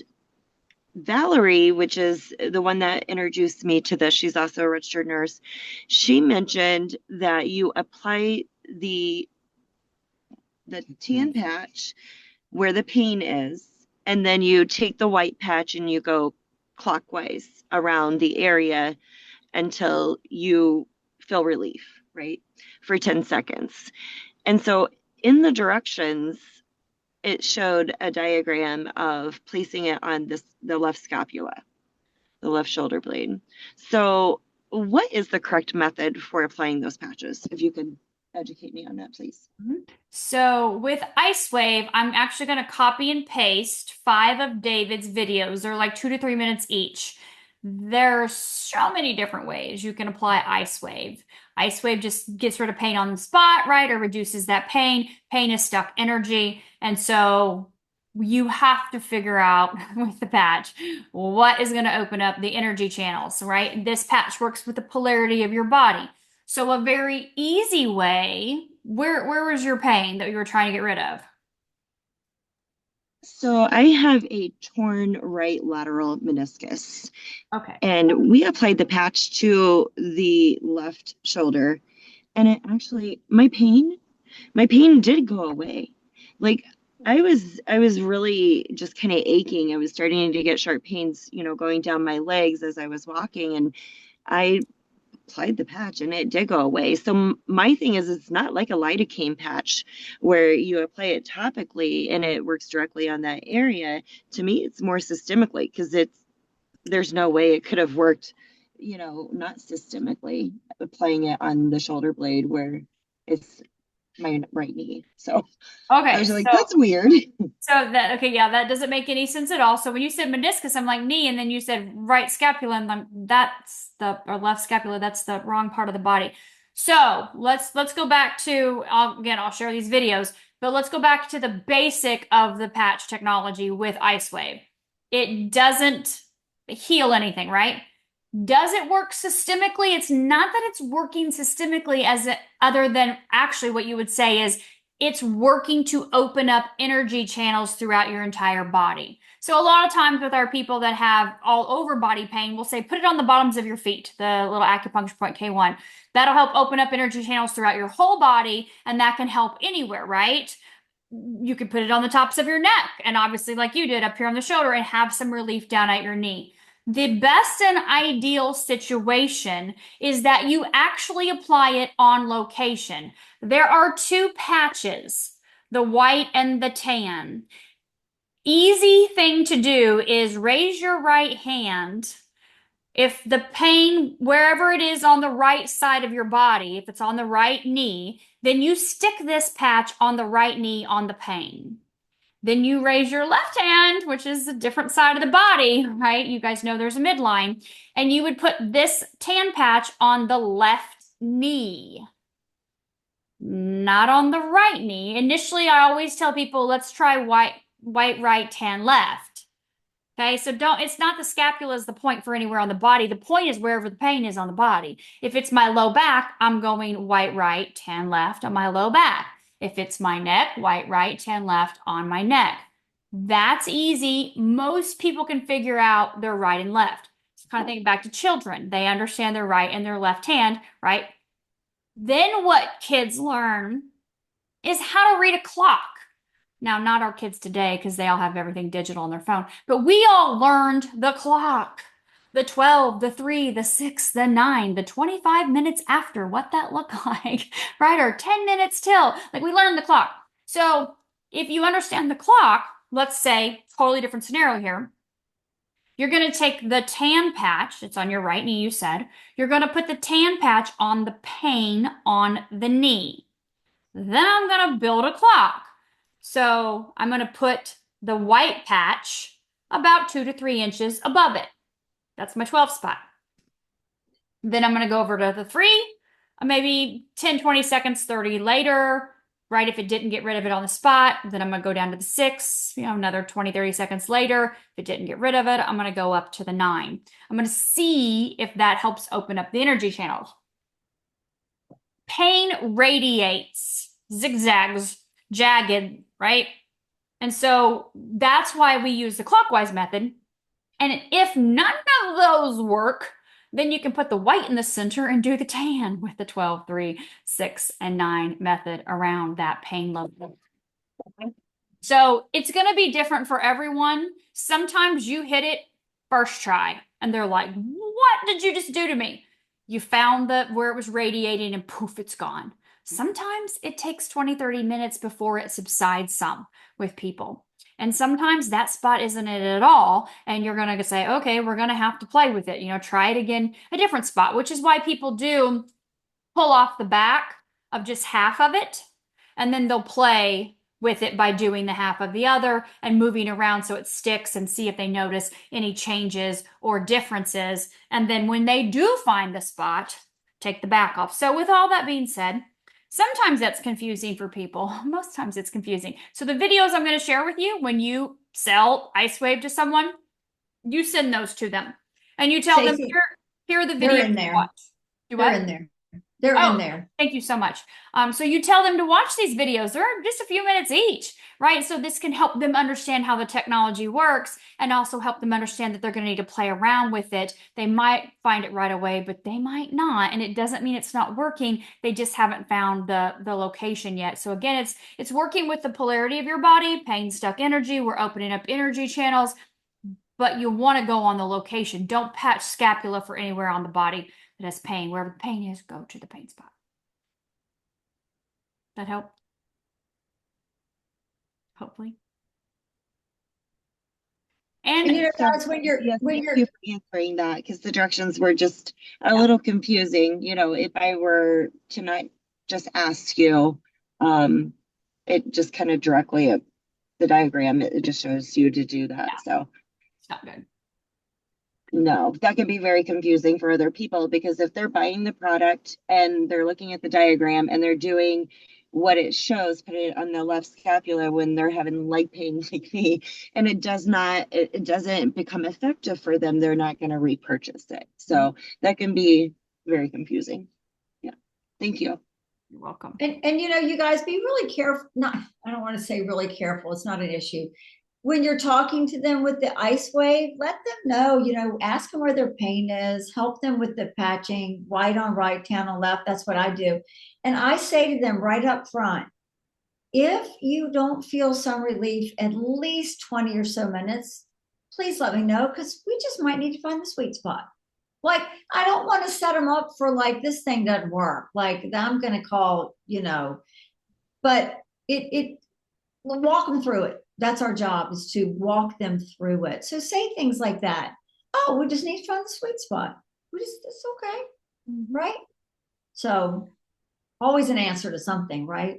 Valerie, which is the one that introduced me to this. She's also a registered nurse. She mentioned that you apply the tan patch where the pain is, and then you take the white patch and you go clockwise around the area until you feel relief, right? For 10 seconds. And so in the directions, it showed a diagram of placing it on the left scapula, the left shoulder blade. So what is the correct method for applying those patches? If you could educate me on that, please. So with Icewave, I'm actually going to copy and paste 5 of David's videos. They're like 2 to 3 minutes each. There are so many different ways you can apply Icewave. Icewave just gets rid of pain on the spot, right? Or reduces that pain. Pain is stuck energy. And so you have to figure out with the patch what is going to open up the energy channels, right? This patch works with the polarity of your body. So a very easy way, where was your pain that you were trying to get rid of? So I have a torn right lateral meniscus, Okay. and we applied the patch to the left shoulder, and it actually, my pain did go away. Like I was really just kind of aching. I was starting to get sharp pains, going down my legs as I was walking, and I applied the patch and it did go away. So my thing is it's not like a lidocaine patch where you apply it topically and it works directly on that area. To me, it's more systemically because there's no way it could have worked, not systemically applying it on the shoulder blade where it's my right knee. So I Okay, was like, so that's weird. okay, yeah, that doesn't make any sense at all. So when you said meniscus, I'm like knee, and then you said right scapula, and that's or left scapula, that's the wrong part of the body. So let's go back to again, I'll share these videos, but let's go back to the basic of the patch technology with Icewave. It doesn't heal anything, right? Does it work systemically? It's not that it's working systemically other than actually what you would say is it's working to open up energy channels throughout your entire body. So a lot of times with our people that have all over body pain, we'll say put it on the bottoms of your feet, the little acupuncture point K1. That'll help open up energy channels throughout your whole body, and that can help anywhere, right? You could put it on the tops of your neck, and obviously like you did up here on the shoulder, and have some relief down at your knee. The best and ideal situation is that you actually apply it on location. There are 2 patches, the white and the tan. Easy thing to do is raise your right hand. If the pain, wherever it is on the right side of your body, if it's on the right knee, then you stick this patch on the right knee on the pain. Then you raise your left hand, which is a different side of the body, right? You guys know there's a midline. And you would put this tan patch on the left knee, not on the right knee. Initially, I always tell people, let's try white right, tan left. Okay, so it's not the scapula is the point for anywhere on the body. The point is wherever the pain is on the body. If it's my low back, I'm going white right, tan left on my low back. If it's my neck, white right, tan left on my neck. That's easy. Most people can figure out their right and left. So kind of thinking back to children. They understand their right and their left hand, right? Then what kids learn is how to read a clock. Now, not our kids today because they all have everything digital on their phone, but we all learned the clock. The 12, the 3, the 6, the 9, the 25 minutes after, what that looked like, right? Or 10 minutes till. Like we learned the clock. So if you understand the clock, let's say, totally different scenario here. You're going to take the tan patch, it's on your right knee, you said. You're going to put the tan patch on the pain on the knee. Then I'm going to build a clock. So I'm going to put the white patch about 2 to 3 inches above it. That's my 12 spot. Then I'm going to go over to the 3, maybe 10, 20 seconds, 30 later, right? If it didn't get rid of it on the spot, then I'm going to go down to the 6, another 20, 30 seconds later. If it didn't get rid of it, I'm going to go up to the 9. I'm going to see if that helps open up the energy channels. Pain radiates, zigzags, jagged, right? And so that's why we use the clockwise method. And if none of those work, then you can put the white in the center and do the tan with the 12, 3, 6, and 9 method around that pain level. So it's going to be different for everyone. Sometimes you hit it first try and they're like, what did you just do to me? You found that where it was radiating and poof, it's gone. Sometimes it takes 20, 30 minutes before it subsides some with people. And sometimes that spot isn't it at all. And you're going to say, okay, we're going to have to play with it. Try it again, a different spot, which is why people do pull off the back of just half of it. And then they'll play with it by doing the half of the other and moving around so it sticks and see if they notice any changes or differences. And then when they do find the spot, take the back off. So with all that being said, sometimes that's confusing for people. Most times it's confusing. So the videos I'm going to share with you, when you sell Icewave to someone, you send those to them and you tell them, Stacey, here are the they're videos in to there. watch. Do They're what? in there. They're in Oh, there. thank you so much. So you tell them to watch these videos. They're just a few minutes each, right? So this can help them understand how the technology works and also help them understand that they're going to need to play around with it. They might find it right away, but they might not. And it doesn't mean it's not working. They just haven't found the location yet. So again, it's working with the polarity of your body, pain stuck energy. We're opening up energy channels, but you want to go on the location. Don't patch scapula for anywhere on the body that has pain. Wherever the pain is, go to the pain spot. That help? Hopefully. And And guys, when you're Yes, when thank you're you for answering that because the directions were just a yeah, little confusing. If I were to not just ask you, it just kind of directly the diagram, it just shows you to do that. So it's not good. no, that can be very confusing for other people because if they're buying the product and they're looking at the diagram and they're doing what it shows, put it on the left scapula when they're having leg pain like me, and it doesn't become effective for them, they're not going to repurchase it. So that can be very confusing. Yeah. Thank you. You're welcome. and you guys be really careful. Not, I don't want to say really careful. It's not an issue. When you're talking to them with the Icewave, let them know, ask them where their pain is, help them with the patching, right on right, down on left. That's what I do. And I say to them right up front, if you don't feel some relief at least 20 or so minutes, please let me know because we just might need to find the sweet spot. Like, I don't want to set them up for like this thing doesn't work. Like, I'm going to call, but it walk them through it. That's our job is to walk them through it. So say things like that. Oh, we just need to find the sweet spot. It's okay. Right. So always an answer to something, right?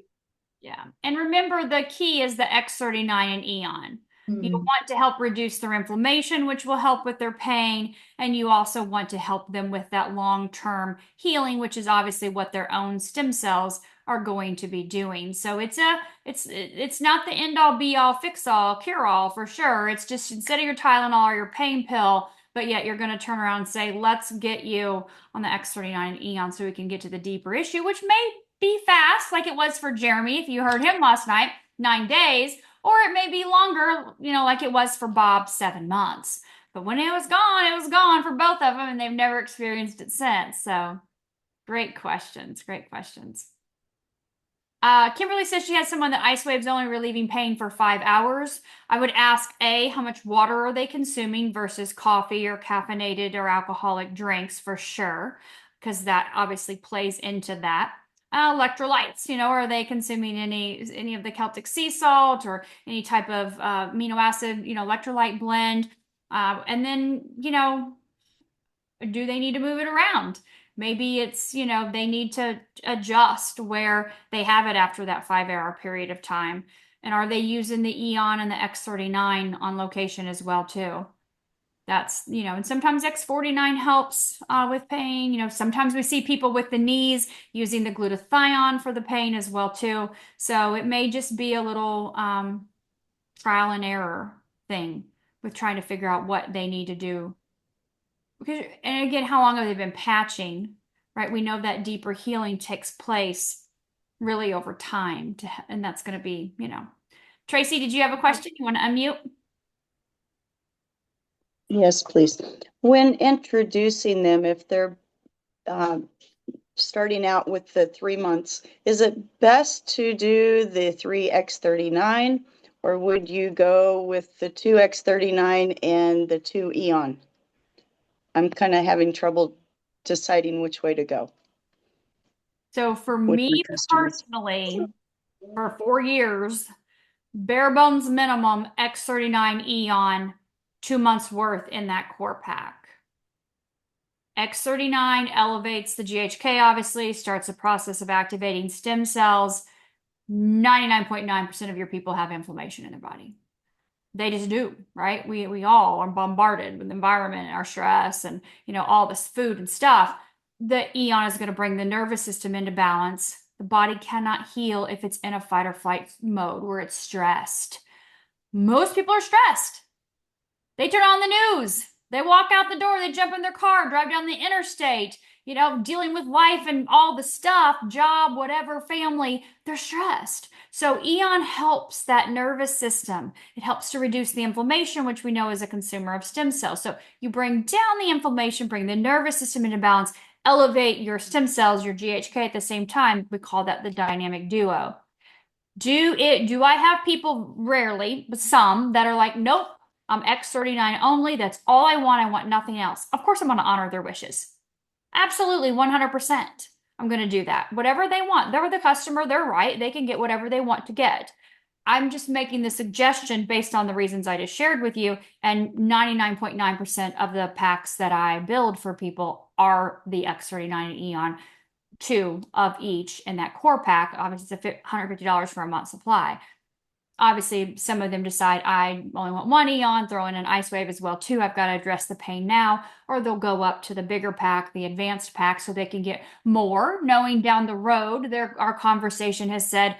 Yeah. And remember, the key is the X39 and Eon. You Mm-hmm. want to help reduce their inflammation, which will help with their pain. And you also want to help them with that long-term healing, which is obviously what their own stem cells are going to be doing. So it's not the end all be all fix all cure all for sure. It's just instead of your Tylenol or your pain pill, but yet you're going to turn around and say, let's get you on the X39 and Eon so we can get to the deeper issue, which may be fast, like it was for Jeremy, if you heard him last night, 9 days, or it may be longer, like it was for Bob, 7 months. But when it was gone for both of them, and they've never experienced it since. So great questions, great questions. Kimberly says she has someone that Icewave's only relieving pain for 5 hours. I would ask A, how much water are they consuming versus coffee or caffeinated or alcoholic drinks for sure, because that obviously plays into that. Electrolytes, are they consuming any of the Celtic sea salt or any type of amino acid, electrolyte blend? And then, do they need to move it around? Maybe it's, they need to adjust where they have it after that 5 hour period of time. And are they using the Eon and the X39 on location as well too? That's, and sometimes X49 helps with pain. Sometimes we see people with the knees using the glutathione for the pain as well too. So it may just be a little trial and error thing with trying to figure out what they need to do. Because, and again, how long have they been patching, right? We know that deeper healing takes place really over time and that's going to be, Tracy, did you have a question? You want to unmute? Yes, please. When introducing them, if they're starting out with the 3 months, is it best to do the 3X39 or would you go with the 2X39 and the 2 Eon? I'm kind of having trouble deciding which way to go So for with my me customers. personally, for 4 years, bare bones minimum X39 Eon, 2 months worth in that core pack. X39 elevates the GHK, obviously, starts the process of activating stem cells. 99.9% of your people have inflammation in their body. They just do, right? We all are bombarded with the environment and our stress and, all this food and stuff. The Eon is going to bring the nervous system into balance. The body cannot heal if it's in a fight or flight mode where it's stressed. Most people are stressed. They turn on the news. They walk out the door. They jump in their car, drive down the interstate, dealing with life and all the stuff, job, whatever, family. They're stressed. So Eon helps that nervous system. It helps to reduce the inflammation, which we know is a consumer of stem cells. So you bring down the inflammation, bring the nervous system into balance, elevate your stem cells, your GHK at the same time. We call that the dynamic duo. Do I have people, rarely, but some, that are like, nope, I'm X39 only. That's all I want. I want nothing else. Of course, I'm going to honor their wishes. Absolutely, 100%. I'm going to do that. Whatever they want. They're the customer. They're right. They can get whatever they want to get. I'm just making the suggestion based on the reasons I just shared with you. And 99.9% of the packs that I build for people are the X39 and Eon, 2 of each in that core pack. Obviously, it's $150 for a month supply. Obviously, some of them decide I only want one Eon, throw in an ice wave as well too. I've got to address the pain now, or they'll go up to the bigger pack, the advanced pack, so they can get more, knowing down the road our conversation has said,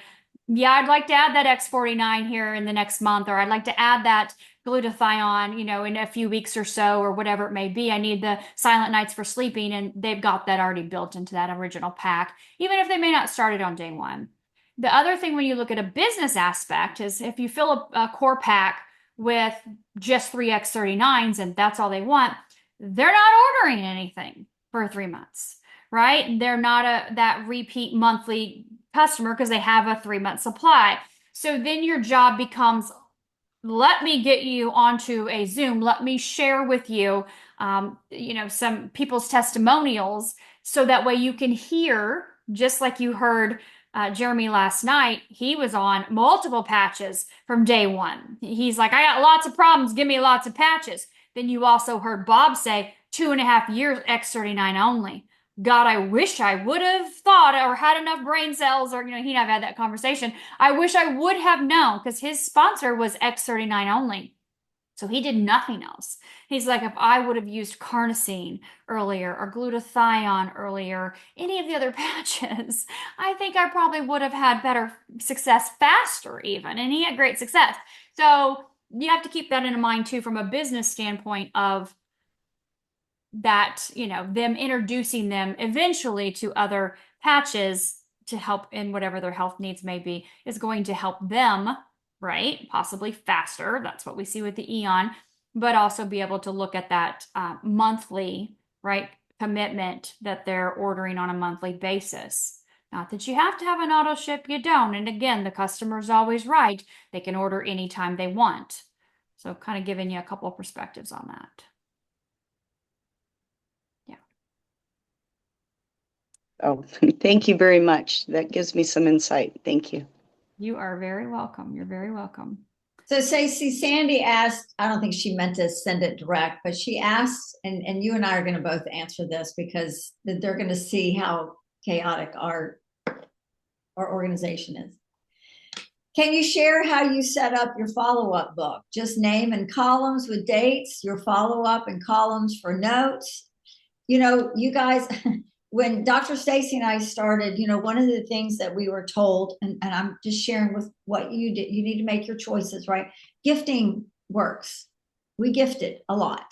yeah, I'd like to add that X49 here in the next month, or I'd like to add that glutathione, in a few weeks or so, or whatever it may be. I need the silent nights for sleeping, and they've got that already built into that original pack, even if they may not start it on day one. The other thing when you look at a business aspect is if you fill a core pack with just 3X39s and that's all they want, they're not ordering anything for 3 months, right? They're not that repeat monthly customer because they have a 3-month supply. So then your job becomes, let me get you onto a Zoom. Let me share with you, some people's testimonials so that way you can hear, just like you heard Jeremy last night. He was on multiple patches from day one. He's like, I got lots of problems. Give me lots of patches. Then you also heard Bob say 2.5 years X39 only. God, I wish I would have thought or had enough brain cells, or, he and I've had that conversation. I wish I would have known because his sponsor was X39 only. So he did nothing else. He's like, if I would have used carnosine earlier or glutathione earlier, any of the other patches, I think I probably would have had better success faster even. And he had great success. So you have to keep that in mind too, from a business standpoint of that, them introducing them eventually to other patches to help in whatever their health needs may be is going to help them, right? Possibly faster. That's what we see with the Eon, but also be able to look at that monthly, right, commitment that they're ordering on a monthly basis. Not that you have to have an auto ship, you don't. And again, the customer's always right. They can order anytime they want. So kind of giving you a couple of perspectives on that. Oh, thank you very much. That gives me some insight. Thank you. You are very welcome. You're very welcome. So Stacey, Sandy asked, I don't think she meant to send it direct, but she asked, and you and I are going to both answer this because they're going to see how chaotic our organization is. Can you share how you set up your follow-up book? Just name and columns with dates, your follow-up and columns for notes. You guys, when Dr. Stacey and I started, one of the things that we were told, and I'm just sharing with what you did, you need to make your choices, right? Gifting works. We gifted a lot,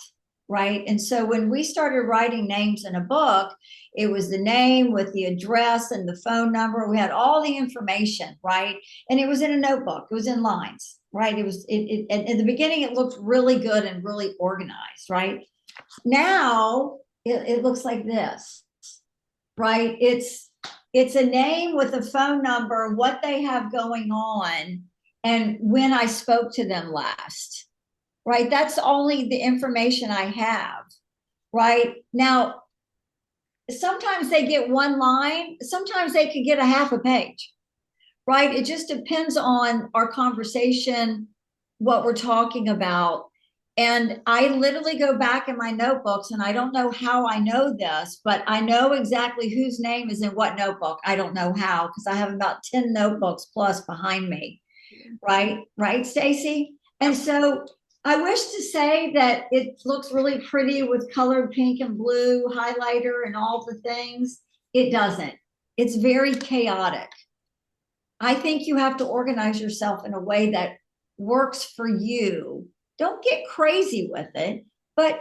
right? And so when we started writing names in a book, it was the name with the address and the phone number. We had all the information, right? And it was in a notebook. It was in lines, right? It was, and in the beginning, it looked really good and really organized, right? Now it looks like this, right? It's a name with a phone number, what they have going on, and when I spoke to them last, right? That's only the information I have, right? Now, sometimes they get one line, sometimes they could get a half a page, right? It just depends on our conversation, what we're talking about. And I literally go back in my notebooks, and I don't know how I know this, but I know exactly whose name is in what notebook. I don't know how, because I have about 10 notebooks plus behind me. Right? Right, Stacy? And so I wish to say that it looks really pretty with colored pink and blue highlighter and all the things. It doesn't. It's very chaotic. I think you have to organize yourself in a way that works for you. Don't get crazy with it, but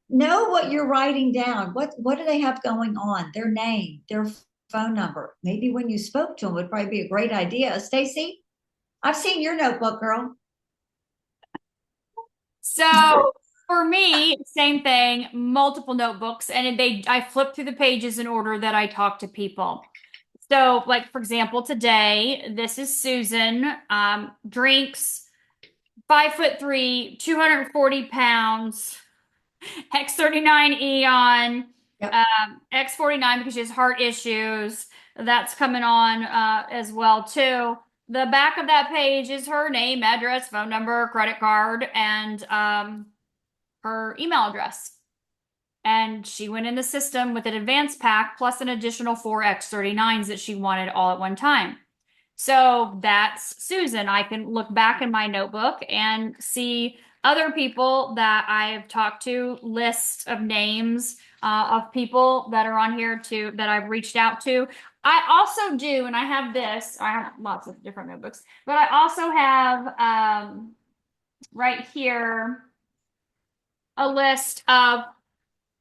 know what you're writing down. What do they have going on? Their name, their phone number. Maybe when you spoke to them would probably be a great idea. Stacy, I've seen your notebook, girl. So for me, same thing, multiple notebooks, and I flip through the pages in order that I talk to people. So, like for example, today, this is Susan, drinks 5'3", 240 pounds, X39 Eon, Yep. X49 because she has heart issues. That's coming on as well too. The back of that page is her name, address, phone number, credit card, and her email address. And she went in the system with an advance pack plus an additional 4X39s that she wanted all at one time. So that's Susan. I can look back in my notebook and see other people that I've talked to, list of names of people that are on here too that I've reached out to. I also do, and I have this, I have lots of different notebooks, but I also have right here a list of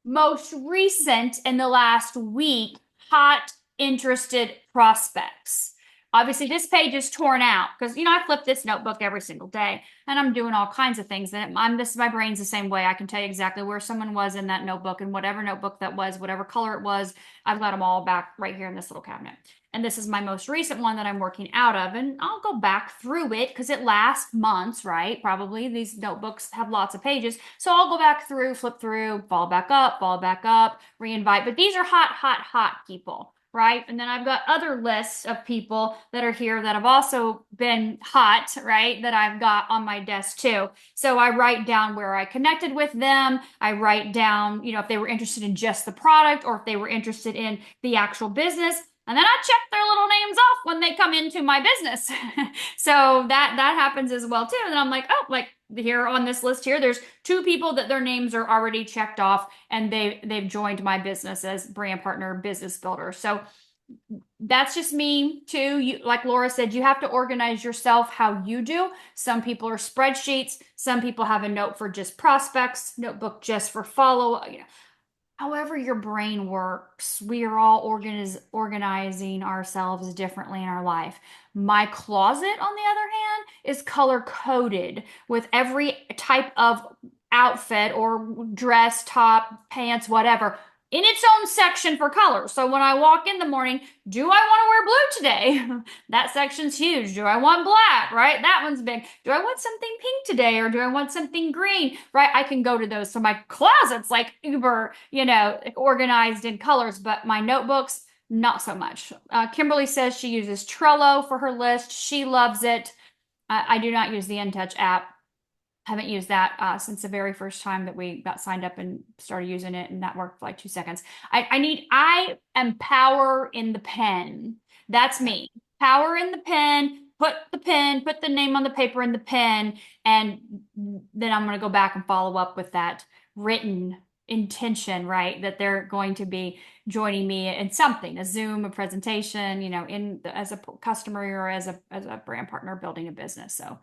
most recent in the last week hot interested prospects. Obviously, this page is torn out because I flip this notebook every single day and I'm doing all kinds of things. And my brain's the same way. I can tell you exactly where someone was in that notebook, and whatever notebook that was, whatever color it was, I've got them all back right here in this little cabinet. And this is my most recent one that I'm working out of. And I'll go back through it because it lasts months, right? Probably these notebooks have lots of pages. So I'll go back through, flip through, fall back up, re-invite. But these are hot people, right? And then I've got other lists of people that are here that have also been hot, right? That I've got on my desk too. So I write down where I connected with them. I write down, if they were interested in just the product or if they were interested in the actual business. And then I check their little names off when they come into my business. So that happens as well too. And then I'm like, oh, like here on this list here, there's 2 people that their names are already checked off and they've joined my business as brand partner business builder. So that's just me too. Like Laura said, you have to organize yourself how you do. Some people are spreadsheets. Some people have a note for just prospects, notebook just for follow. However your brain works, we are all organizing ourselves differently in our life. My closet, on the other hand, is color coded with every type of outfit or dress, top, pants, whatever, in its own section for color. So when I walk in the morning, do I want to wear blue today? That section's huge. Do I want black? Right? That one's big. Do I want something pink today or do I want something green? Right? I can go to those. So my closet's like uber, organized in colors, but my notebooks, not so much. Kimberly says she uses Trello for her list. She loves it. I do not use the InTouch app. Haven't used that since the very first time that we got signed up and started using it, and that worked for like 2 seconds. I am power in the pen. That's me. Power in the pen, put the name on the paper in the pen, and then I'm going to go back and follow up with that written intention, right? That they're going to be joining me in something, a Zoom, a presentation, as a customer or as a brand partner building a business. So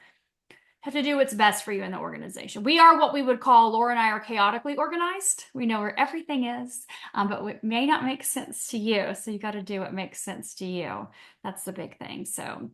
have to do what's best for you in the organization. We are what we would call, Laura and I are chaotically organized. We know where everything is, but it may not make sense to you. So you got to do what makes sense to you. That's the big thing. So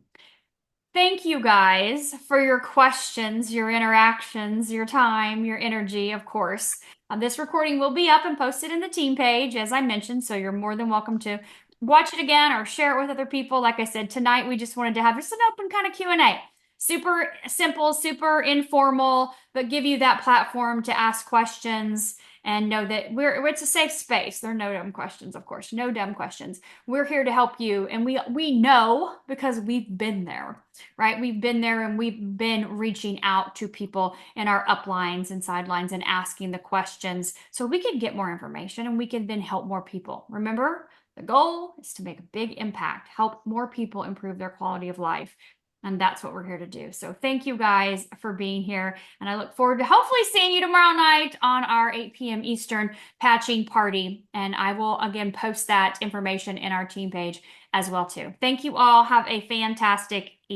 thank you guys for your questions, your interactions, your time, your energy, of course. This recording will be up and posted in the team page, as I mentioned, so you're more than welcome to watch it again or share it with other people. Like I said, tonight we just wanted to have just an open kind of Q&A. Super simple, super informal, but give you that platform to ask questions and know that it's a safe space. There are no dumb questions, of course, no dumb questions. We're here to help you, and we know because we've been there, right? We've been there, and we've been reaching out to people in our uplines and sidelines and asking the questions so we can get more information and we can then help more people. Remember, the goal is to make a big impact, help more people improve their quality of life. And that's what we're here to do. So thank you guys for being here. And I look forward to hopefully seeing you tomorrow night on our 8 p.m. Eastern patching party. And I will again post that information in our team page as well too. Thank you all. Have a fantastic evening.